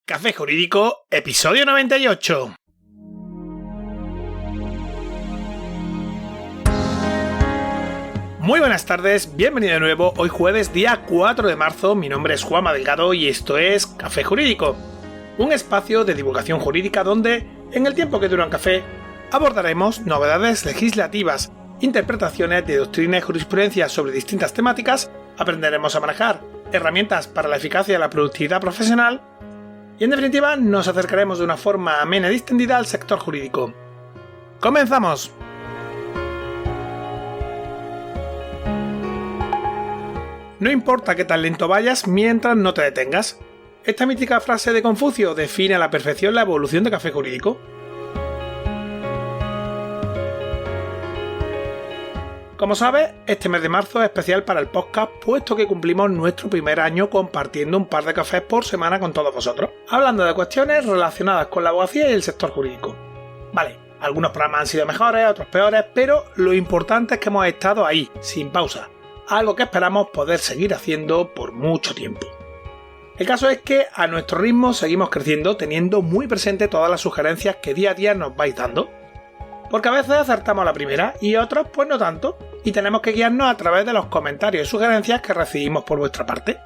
Café Jurídico, episodio 98. Muy buenas tardes, bienvenido de nuevo. Hoy jueves, día 4 de marzo, mi nombre es Juanma Delgado y esto es Café Jurídico, un espacio de divulgación jurídica donde, en el tiempo que dura un café, abordaremos novedades legislativas, interpretaciones de doctrina y jurisprudencia sobre distintas temáticas, aprenderemos a manejar herramientas para la eficacia y la productividad profesional y, en definitiva, nos acercaremos de una forma amena y distendida al sector jurídico. ¡Comenzamos! No importa qué tan lento vayas mientras no te detengas. Esta mítica frase de Confucio define a la perfección la evolución de Café Jurídico. Como sabes, este mes de marzo es especial para el podcast, puesto que cumplimos nuestro primer año compartiendo un par de cafés por semana con todos vosotros, hablando de cuestiones relacionadas con la abogacía y el sector jurídico. Vale, algunos programas han sido mejores, otros peores, pero lo importante es que hemos estado ahí, sin pausa, algo que esperamos poder seguir haciendo por mucho tiempo. El caso es que a nuestro ritmo seguimos creciendo, teniendo muy presente todas las sugerencias que día a día nos vais dando, porque a veces acertamos a la primera y otras pues no tanto, y tenemos que guiarnos a través de los comentarios y sugerencias que recibimos por vuestra parte.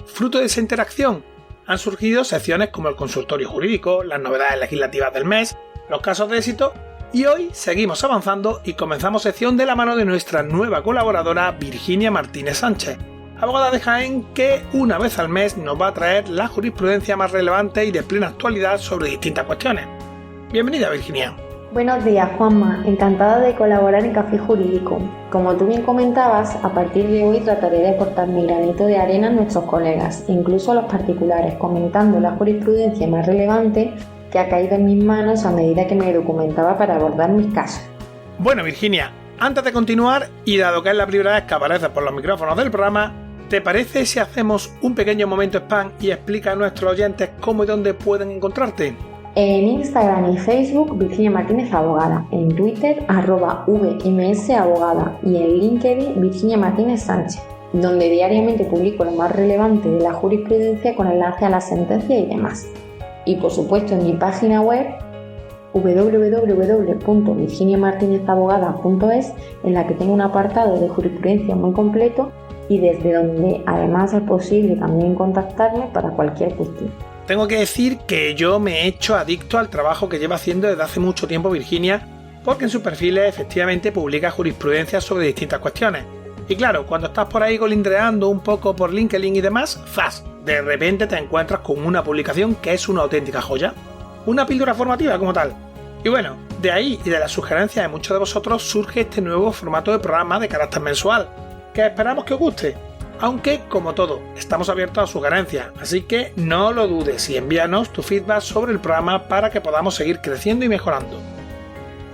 Fruto de esa interacción han surgido secciones como el consultorio jurídico, las novedades legislativas del mes, los casos de éxito, y hoy seguimos avanzando y comenzamos sección de la mano de nuestra nueva colaboradora Virginia Martínez Sánchez, abogada de Jaén, que una vez al mes nos va a traer la jurisprudencia más relevante y de plena actualidad sobre distintas cuestiones. Bienvenida, Virginia. Buenos días, Juanma. Encantada de colaborar en Café Jurídico. Como tú bien comentabas, a partir de hoy trataré de aportar mi granito de arena a nuestros colegas, incluso a los particulares, comentando la jurisprudencia más relevante que ha caído en mis manos a medida que me documentaba para abordar mis casos. Bueno, Virginia, antes de continuar, y dado que es la primera vez que apareces por los micrófonos del programa, ¿te parece si hacemos un pequeño momento spam y explica a nuestros oyentes cómo y dónde pueden encontrarte? En Instagram y Facebook, Virginia Martínez Abogada. En Twitter, @VMSabogada. Y en LinkedIn, Virginia Martínez Sánchez, donde diariamente publico lo más relevante de la jurisprudencia con enlace a la sentencia y demás. Y por supuesto en mi página web, www.virginiamartinezabogada.es, en la que tengo un apartado de jurisprudencia muy completo y desde donde además es posible también contactarme para cualquier cuestión. Tengo que decir que yo me he hecho adicto al trabajo que lleva haciendo desde hace mucho tiempo Virginia, porque en sus perfiles efectivamente publica jurisprudencia sobre distintas cuestiones. Y claro, cuando estás por ahí golindreando un poco por LinkedIn y demás, ¡zas!, de repente te encuentras con una publicación que es una auténtica joya. Una píldora formativa como tal. Y bueno, de ahí y de las sugerencias de muchos de vosotros surge este nuevo formato de programa de carácter mensual, que esperamos que os guste. Aunque, como todo, estamos abiertos a sugerencias, así que no lo dudes y envíanos tu feedback sobre el programa para que podamos seguir creciendo y mejorando.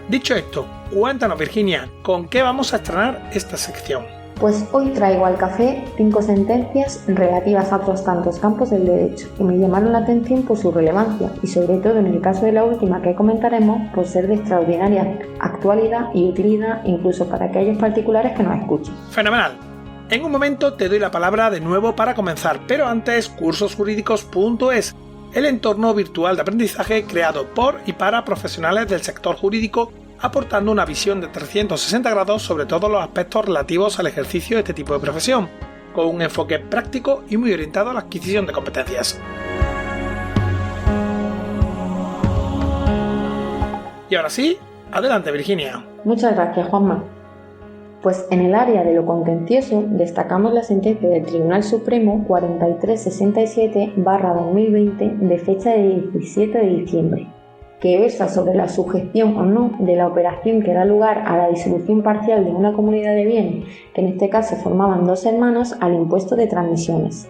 Dicho esto, cuéntanos, Virginia, ¿con qué vamos a estrenar esta sección? Pues hoy traigo al café 5 sentencias relativas a otros tantos campos del derecho que me llamaron la atención por su relevancia y, sobre todo en el caso de la última que comentaremos, por ser de extraordinaria actualidad y utilidad incluso para aquellos particulares que nos escuchen. ¡Fenomenal! En un momento te doy la palabra de nuevo para comenzar, pero antes cursosjurídicos.es, el entorno virtual de aprendizaje creado por y para profesionales del sector jurídico, aportando una visión de 360 grados sobre todos los aspectos relativos al ejercicio de este tipo de profesión, con un enfoque práctico y muy orientado a la adquisición de competencias. Y ahora sí, adelante, Virginia. Muchas gracias, Juanma. Pues en el área de lo contencioso destacamos la sentencia del Tribunal Supremo 4367/2020 de fecha de 17 de diciembre, que versa sobre la sujeción o no de la operación que da lugar a la disolución parcial de una comunidad de bienes, que en este caso formaban 2 hermanos, al impuesto de transmisiones.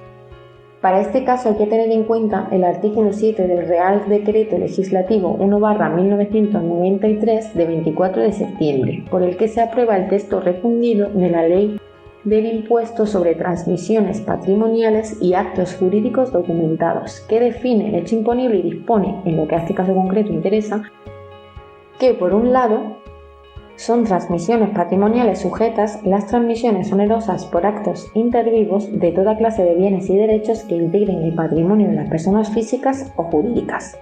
Para este caso hay que tener en cuenta el artículo 7 del Real Decreto Legislativo 1/1993 de 24 de septiembre, por el que se aprueba el texto refundido de la Ley del Impuesto sobre Transmisiones Patrimoniales y Actos Jurídicos Documentados, que define el hecho imponible y dispone, en lo que a este caso concreto interesa, que por un lado son transmisiones patrimoniales sujetas las transmisiones onerosas por actos inter vivos de toda clase de bienes y derechos que integren el patrimonio de las personas físicas o jurídicas.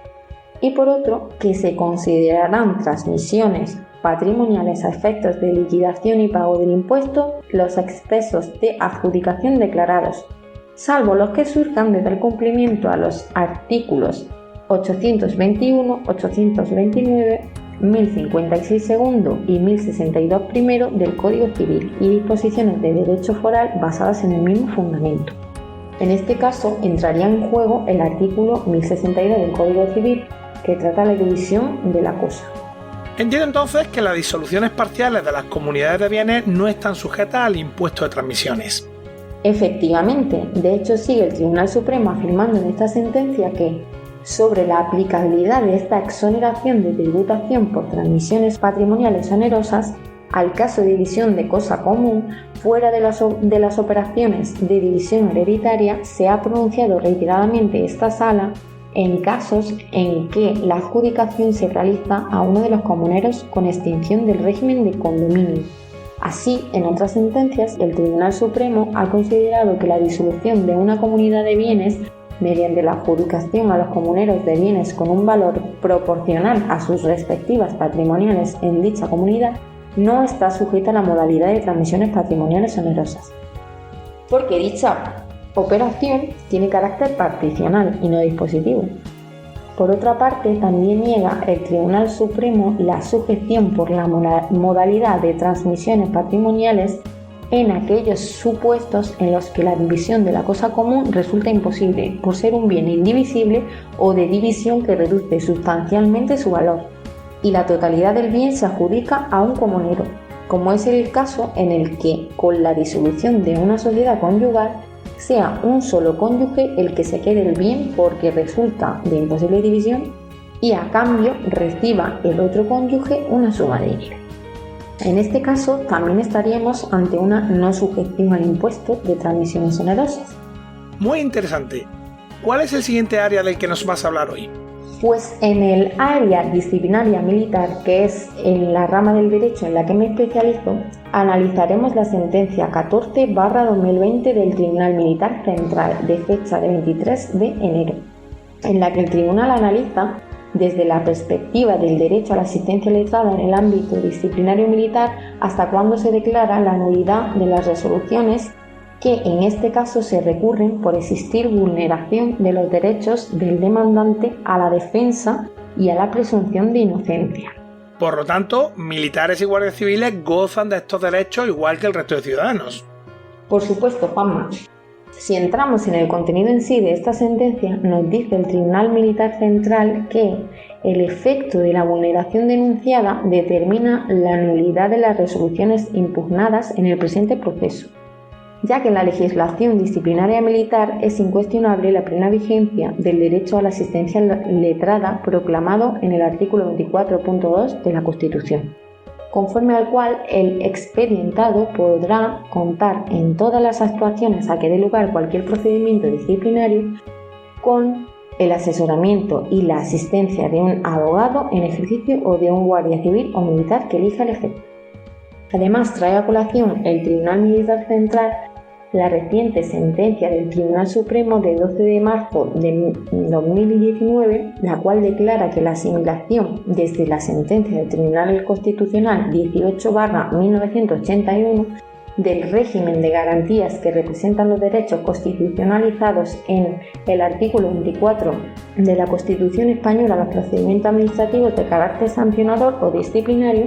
Y por otro, que se considerarán transmisiones patrimoniales a efectos de liquidación y pago del impuesto los excesos de adjudicación declarados, salvo los que surjan desde el cumplimiento a los artículos 821, 829, 1056 segundo y 1062 primero del Código Civil y disposiciones de derecho foral basadas en el mismo fundamento. En este caso entraría en juego el artículo 1062 del Código Civil, que trata la división de la cosa. Entiendo entonces que las disoluciones parciales de las comunidades de bienes no están sujetas al impuesto de transmisiones. Efectivamente, de hecho sigue el Tribunal Supremo afirmando en esta sentencia que, sobre la aplicabilidad de esta exoneración de tributación por transmisiones patrimoniales onerosas, al caso de división de cosa común, fuera de las operaciones de división hereditaria, se ha pronunciado reiteradamente esta Sala en casos en que la adjudicación se realiza a uno de los comuneros con extinción del régimen de condominio. Así, en otras sentencias, el Tribunal Supremo ha considerado que la disolución de una comunidad de bienes mediante la adjudicación a los comuneros de bienes con un valor proporcional a sus respectivas patrimoniales en dicha comunidad no está sujeta a la modalidad de transmisiones patrimoniales onerosas, porque dicha operación tiene carácter particional y no dispositivo. Por otra parte, también niega el Tribunal Supremo la sujeción por la modalidad de transmisiones patrimoniales en aquellos supuestos en los que la división de la cosa común resulta imposible por ser un bien indivisible o de división que reduce sustancialmente su valor, y la totalidad del bien se adjudica a un comunero, como es el caso en el que, con la disolución de una sociedad conyugal, sea un solo cónyuge el que se quede el bien porque resulta de imposible división y a cambio reciba el otro cónyuge una suma de dinero. En este caso también estaríamos ante una no sujeción al impuesto de transmisiones onerosas. Muy interesante. ¿Cuál es el siguiente área del que nos vas a hablar hoy? Pues en el área disciplinaria militar, que es en la rama del derecho en la que me especializo, analizaremos la sentencia 14/2020 del Tribunal Militar Central de fecha de 23 de enero, en la que el tribunal analiza desde la perspectiva del derecho a la asistencia letrada en el ámbito disciplinario militar hasta cuándo se declara la nulidad de las resoluciones que en este caso se recurren por existir vulneración de los derechos del demandante a la defensa y a la presunción de inocencia. Por lo tanto, militares y guardias civiles gozan de estos derechos igual que el resto de ciudadanos. Por supuesto, Juanma. Si entramos en el contenido en sí de esta sentencia, nos dice el Tribunal Militar Central que el efecto de la vulneración denunciada determina la nulidad de las resoluciones impugnadas en el presente proceso, ya que en la legislación disciplinaria militar es incuestionable la plena vigencia del derecho a la asistencia letrada proclamado en el artículo 24.2 de la Constitución, conforme al cual el expedientado podrá contar en todas las actuaciones a que dé lugar cualquier procedimiento disciplinario con el asesoramiento y la asistencia de un abogado en ejercicio o de un guardia civil o militar que elija el efecto. Además, trae a colación el Tribunal Militar Central la reciente sentencia del Tribunal Supremo de 12 de marzo de 2019, la cual declara que la asimilación desde la sentencia del Tribunal Constitucional 18/1981 del régimen de garantías que representan los derechos constitucionalizados en el artículo 24 de la Constitución española a los procedimientos administrativos de carácter sancionador o disciplinario,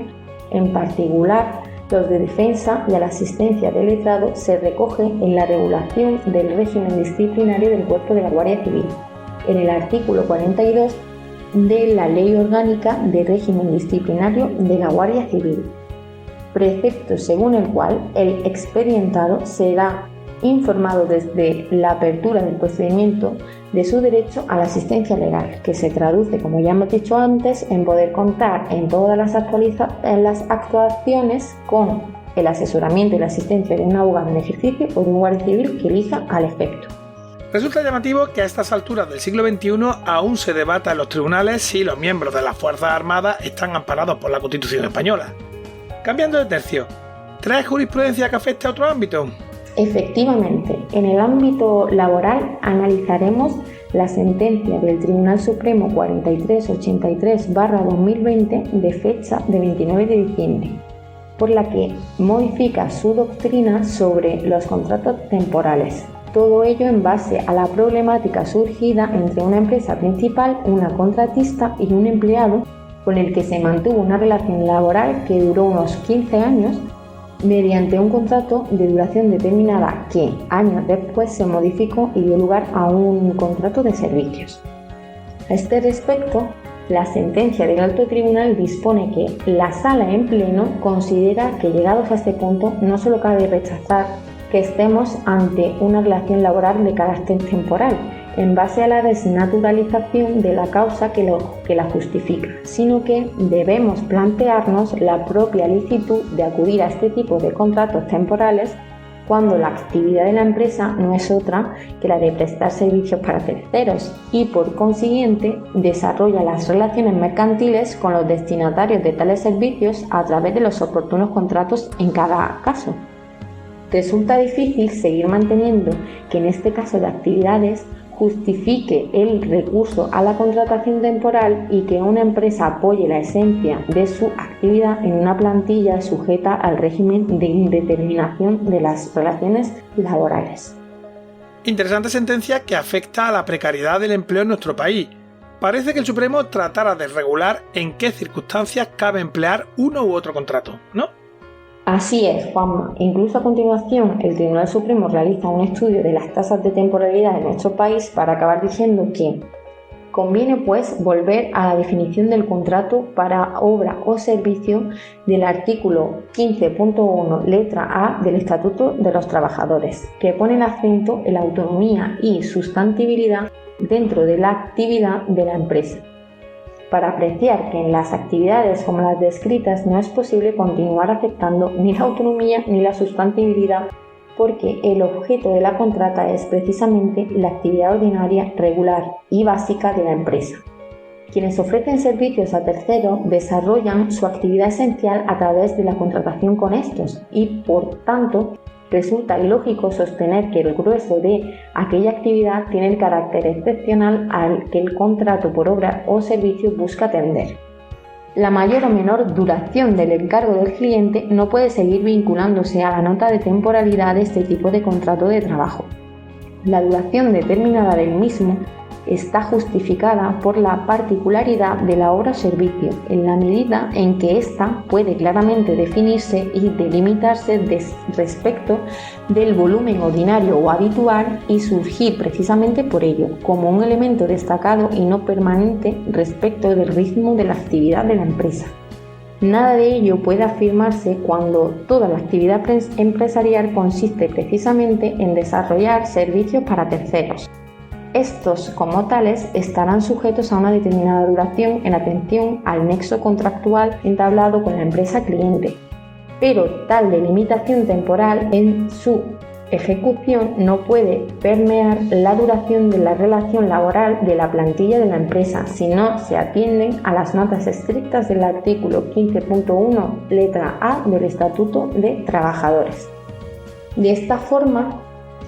en particular los de defensa y a la asistencia del letrado, se recoge en la regulación del régimen disciplinario del Cuerpo de la Guardia Civil, en el artículo 42 de la Ley Orgánica de Régimen Disciplinario de la Guardia Civil, precepto según el cual el expedientado será informado desde la apertura del procedimiento de su derecho a la asistencia legal, que se traduce, como ya hemos dicho antes, en poder contar en todas las actuaciones con el asesoramiento y la asistencia de un abogado en ejercicio o de un guardia civil que elija al efecto. Resulta llamativo que a estas alturas del siglo XXI aún se debata en los tribunales si los miembros de las Fuerzas Armadas están amparados por la Constitución española. Cambiando de tercio, ¿traes jurisprudencia que afecte a otro ámbito? Efectivamente, en el ámbito laboral analizaremos la sentencia del Tribunal Supremo 4383/2020 de fecha de 29 de diciembre, por la que modifica su doctrina sobre los contratos temporales. Todo ello en base a la problemática surgida entre una empresa principal, una contratista y un empleado con el que se mantuvo una relación laboral que duró unos 15 años mediante un contrato de duración determinada que años después se modificó y dio lugar a un contrato de servicios. A este respecto, la sentencia del Alto Tribunal dispone que la Sala en Pleno considera que, llegados a este punto, no solo cabe rechazar que estemos ante una relación laboral de carácter temporal, en base a la desnaturalización de la causa que la justifica, sino que debemos plantearnos la propia licitud de acudir a este tipo de contratos temporales cuando la actividad de la empresa no es otra que la de prestar servicios para terceros y, por consiguiente, desarrolla las relaciones mercantiles con los destinatarios de tales servicios a través de los oportunos contratos en cada caso. Resulta difícil seguir manteniendo que en este caso de actividades justifique el recurso a la contratación temporal y que una empresa apoye la esencia de su actividad en una plantilla sujeta al régimen de indeterminación de las relaciones laborales. Interesante sentencia que afecta a la precariedad del empleo en nuestro país. Parece que el Supremo tratara de regular en qué circunstancias cabe emplear uno u otro contrato, ¿no? Así es, Juanma. Incluso a continuación, el Tribunal Supremo realiza un estudio de las tasas de temporalidad en nuestro país para acabar diciendo que conviene, pues, volver a la definición del contrato para obra o servicio del artículo 15.1, letra A del Estatuto de los Trabajadores, que pone el acento en la autonomía y sustantibilidad dentro de la actividad de la empresa, para apreciar que en las actividades como las descritas no es posible continuar aceptando ni la autonomía ni la sustantibilidad, porque el objeto de la contrata es precisamente la actividad ordinaria, regular y básica de la empresa. Quienes ofrecen servicios a terceros desarrollan su actividad esencial a través de la contratación con estos y, por tanto, resulta ilógico sostener que el grueso de aquella actividad tiene el carácter excepcional al que el contrato por obra o servicio busca atender. La mayor o menor duración del encargo del cliente no puede seguir vinculándose a la nota de temporalidad de este tipo de contrato de trabajo. La duración determinada del mismo está justificada por la particularidad de la obra o servicio, en la medida en que ésta puede claramente definirse y delimitarse respecto del volumen ordinario o habitual y surgir precisamente por ello, como un elemento destacado y no permanente respecto del ritmo de la actividad de la empresa. Nada de ello puede afirmarse cuando toda la actividad empresarial consiste precisamente en desarrollar servicios para terceros. Estos, como tales, estarán sujetos a una determinada duración en atención al nexo contractual entablado con la empresa cliente, pero tal delimitación temporal en su ejecución no puede permear la duración de la relación laboral de la plantilla de la empresa si no se atienden a las notas estrictas del artículo 15.1, letra A del Estatuto de Trabajadores. De esta forma,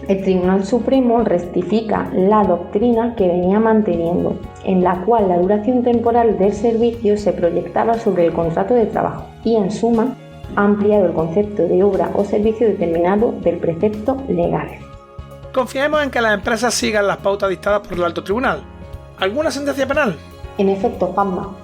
el Tribunal Supremo rectifica la doctrina que venía manteniendo, en la cual la duración temporal del servicio se proyectaba sobre el contrato de trabajo y, en suma, ha ampliado el concepto de obra o servicio determinado del precepto legal. Confiemos en que las empresas sigan las pautas dictadas por el Alto Tribunal. ¿Alguna sentencia penal? En efecto, Juanma.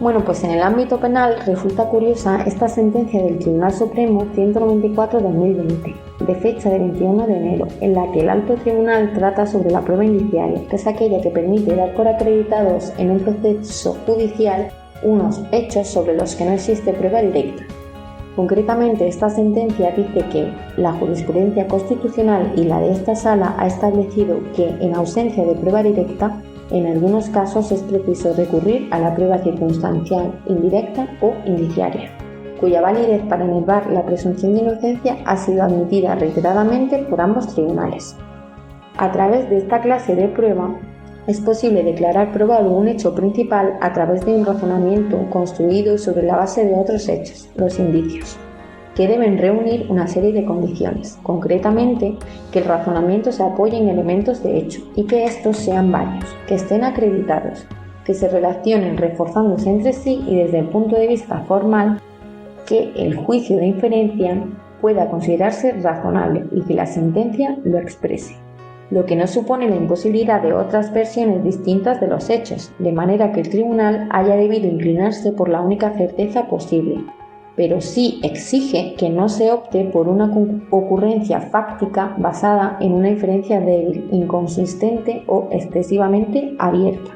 Bueno, pues en el ámbito penal resulta curiosa esta sentencia del Tribunal Supremo 194/2020, de fecha de 21 de enero, en la que el Alto Tribunal trata sobre la prueba indiciaria, que es aquella que permite dar por acreditados en un proceso judicial unos hechos sobre los que no existe prueba directa. Concretamente, esta sentencia dice que la jurisprudencia constitucional y la de esta sala ha establecido que, en ausencia de prueba directa, en algunos casos es preciso recurrir a la prueba circunstancial, indirecta o indiciaria, cuya validez para enervar la presunción de inocencia ha sido admitida reiteradamente por ambos tribunales. A través de esta clase de prueba, es posible declarar probado un hecho principal a través de un razonamiento construido sobre la base de otros hechos, los indicios, que deben reunir una serie de condiciones, concretamente que el razonamiento se apoye en elementos de hecho y que estos sean varios, que estén acreditados, que se relacionen reforzándose entre sí y desde el punto de vista formal, que el juicio de inferencia pueda considerarse razonable y que la sentencia lo exprese, lo que no supone la imposibilidad de otras versiones distintas de los hechos, de manera que el tribunal haya debido inclinarse por la única certeza posible, pero sí exige que no se opte por una ocurrencia fáctica basada en una inferencia débil, inconsistente o excesivamente abierta.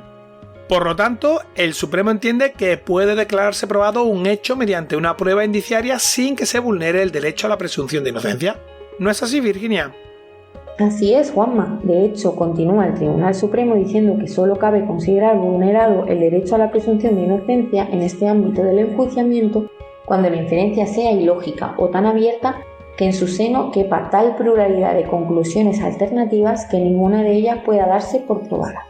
Por lo tanto, el Supremo entiende que puede declararse probado un hecho mediante una prueba indiciaria sin que se vulnere el derecho a la presunción de inocencia. ¿No es así, Virginia? Así es, Juanma. De hecho, continúa el Tribunal Supremo diciendo que solo cabe considerar vulnerado el derecho a la presunción de inocencia en este ámbito del enjuiciamiento cuando la inferencia sea ilógica o tan abierta que en su seno quepa tal pluralidad de conclusiones alternativas que ninguna de ellas pueda darse por probada.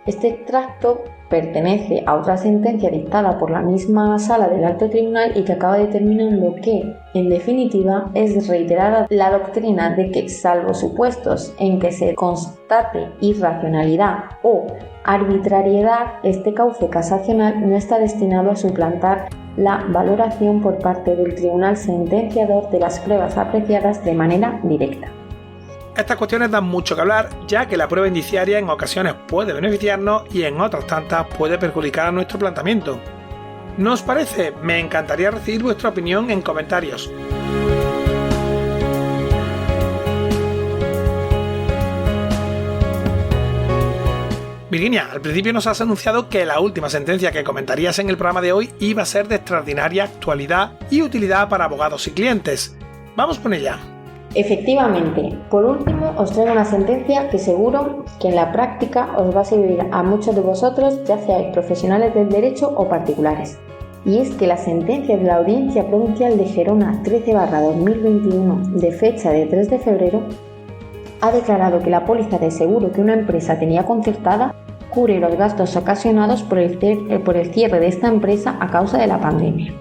Este extracto pertenece a otra sentencia dictada por la misma sala del Alto Tribunal y que acaba determinando que, en definitiva, es reiterada la doctrina de que, salvo supuestos en que se constate irracionalidad o arbitrariedad, este cauce casacional no está destinado a suplantar la valoración por parte del tribunal sentenciador de las pruebas apreciadas de manera directa. Estas cuestiones dan mucho que hablar, ya que la prueba indiciaria en ocasiones puede beneficiarnos y en otras tantas puede perjudicar a nuestro planteamiento. ¿No os parece? Me encantaría recibir vuestra opinión en comentarios. Virginia, al principio nos has anunciado que la última sentencia que comentarías en el programa de hoy iba a ser de extraordinaria actualidad y utilidad para abogados y clientes. Vamos con ella. Efectivamente, por último os traigo una sentencia que seguro que en la práctica os va a servir a muchos de vosotros, ya seáis profesionales del derecho o particulares. Y es que la sentencia de la Audiencia Provincial de Gerona 13/2021, de fecha de 3 de febrero, ha declarado que la póliza de seguro que una empresa tenía concertada cubre los gastos ocasionados por el cierre de esta empresa a causa de la pandemia.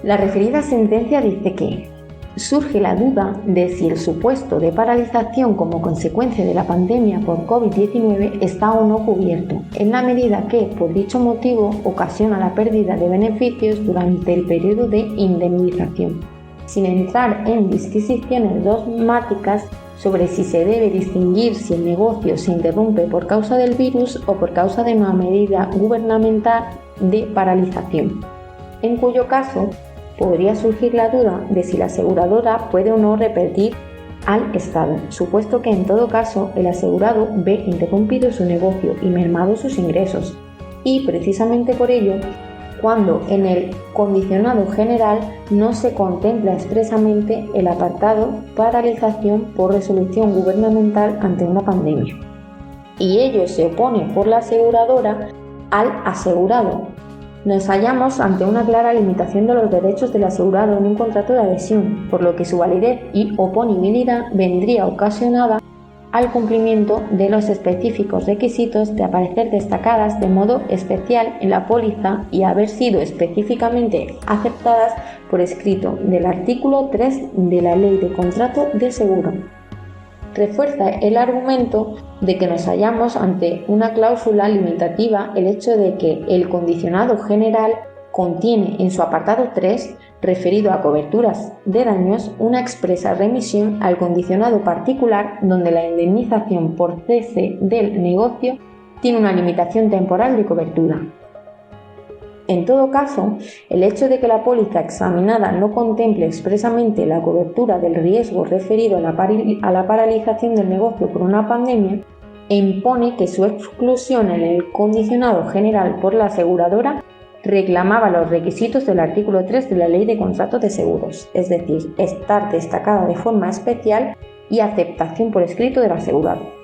La referida sentencia dice que surge la duda de si el supuesto de paralización como consecuencia de la pandemia por COVID-19 está o no cubierto, en la medida que, por dicho motivo, ocasiona la pérdida de beneficios durante el periodo de indemnización, sin entrar en disquisiciones dogmáticas sobre si se debe distinguir si el negocio se interrumpe por causa del virus o por causa de una medida gubernamental de paralización, en cuyo caso podría surgir la duda de si la aseguradora puede o no repetir al Estado, supuesto que en todo caso el asegurado ve interrumpido su negocio y mermados sus ingresos, y precisamente por ello, cuando en el condicionado general no se contempla expresamente el apartado paralización por resolución gubernamental ante una pandemia, y ello se opone por la aseguradora al asegurado. Nos hallamos ante una clara limitación de los derechos del asegurado en un contrato de adhesión, por lo que su validez y oponibilidad vendría ocasionada al cumplimiento de los específicos requisitos de aparecer destacadas de modo especial en la póliza y haber sido específicamente aceptadas por escrito del artículo 3 de la Ley de Contrato de Seguro. Refuerza el argumento de que nos hallamos ante una cláusula limitativa el hecho de que el condicionado general contiene en su apartado 3, referido a coberturas de daños, una expresa remisión al condicionado particular donde la indemnización por cese del negocio tiene una limitación temporal de cobertura. En todo caso, el hecho de que la póliza examinada no contemple expresamente la cobertura del riesgo referido a la paralización del negocio por una pandemia impone que su exclusión en el condicionado general por la aseguradora reclamaba los requisitos del artículo 3 de la Ley de Contratos de Seguros, es decir, estar destacada de forma especial y aceptación por escrito del asegurado.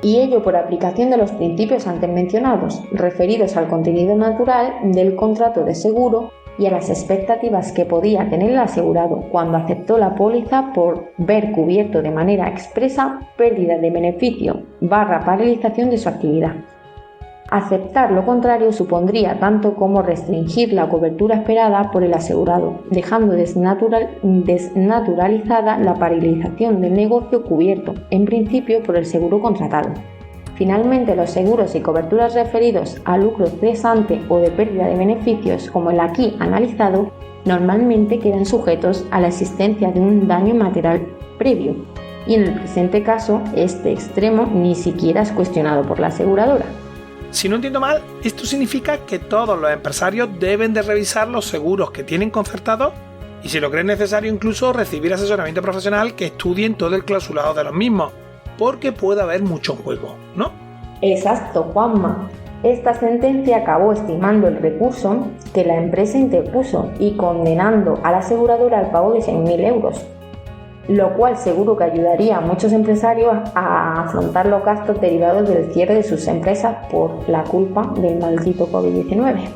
Y ello por aplicación de los principios antes mencionados, referidos al contenido natural del contrato de seguro y a las expectativas que podía tener el asegurado cuando aceptó la póliza por ver cubierto de manera expresa pérdida de beneficio / paralización de su actividad. Aceptar lo contrario supondría tanto como restringir la cobertura esperada por el asegurado, dejando desnaturalizada la paralización del negocio cubierto, en principio por el seguro contratado. Finalmente, los seguros y coberturas referidos a lucro cesante o de pérdida de beneficios, como el aquí analizado, normalmente quedan sujetos a la existencia de un daño material previo, y en el presente caso, este extremo ni siquiera es cuestionado por la aseguradora. Si no entiendo mal, esto significa que todos los empresarios deben de revisar los seguros que tienen concertados y, si lo creen necesario, incluso recibir asesoramiento profesional que estudien todo el clausulado de los mismos, porque puede haber mucho en juego, ¿no? Exacto, Juanma. Esta sentencia acabó estimando el recurso que la empresa interpuso y condenando a la aseguradora al pago de 6.000 euros, lo cual seguro que ayudaría a muchos empresarios a afrontar los gastos derivados del cierre de sus empresas por la culpa del maldito COVID-19.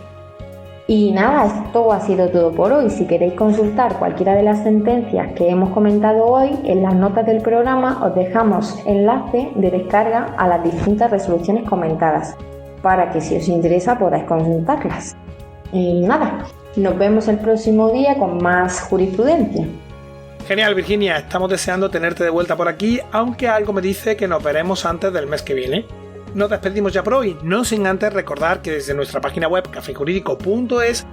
Y nada, esto ha sido todo por hoy. Si queréis consultar cualquiera de las sentencias que hemos comentado hoy, en las notas del programa os dejamos enlace de descarga a las distintas resoluciones comentadas, para que si os interesa podáis consultarlas. Y nada, nos vemos el próximo día con más jurisprudencia. Genial, Virginia, estamos deseando tenerte de vuelta por aquí, aunque algo me dice que nos veremos antes del mes que viene. Nos despedimos ya por hoy, no sin antes recordar que desde nuestra página web cafejurídico.es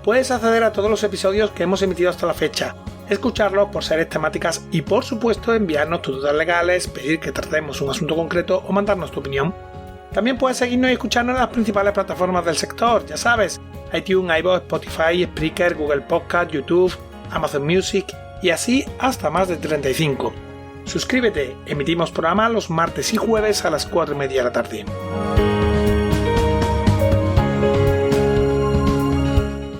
puedes acceder a todos los episodios que hemos emitido hasta la fecha, escucharlos por series temáticas y, por supuesto, enviarnos tus dudas legales, pedir que tratemos un asunto concreto o mandarnos tu opinión. También puedes seguirnos y escucharnos en las principales plataformas del sector, ya sabes, iTunes, iVoox, Spotify, Spreaker, Google Podcast, YouTube, Amazon Music y así hasta más de 35. Suscríbete, emitimos programa los martes y jueves a las 4:30 de la tarde.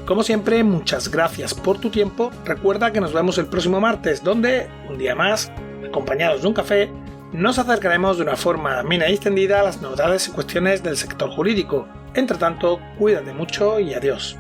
Como siempre, muchas gracias por tu tiempo. Recuerda que nos vemos el próximo martes, donde, un día más, acompañados de un café, nos acercaremos de una forma amena y extendida a las novedades y cuestiones del sector jurídico. Entre tanto, cuídate mucho y adiós.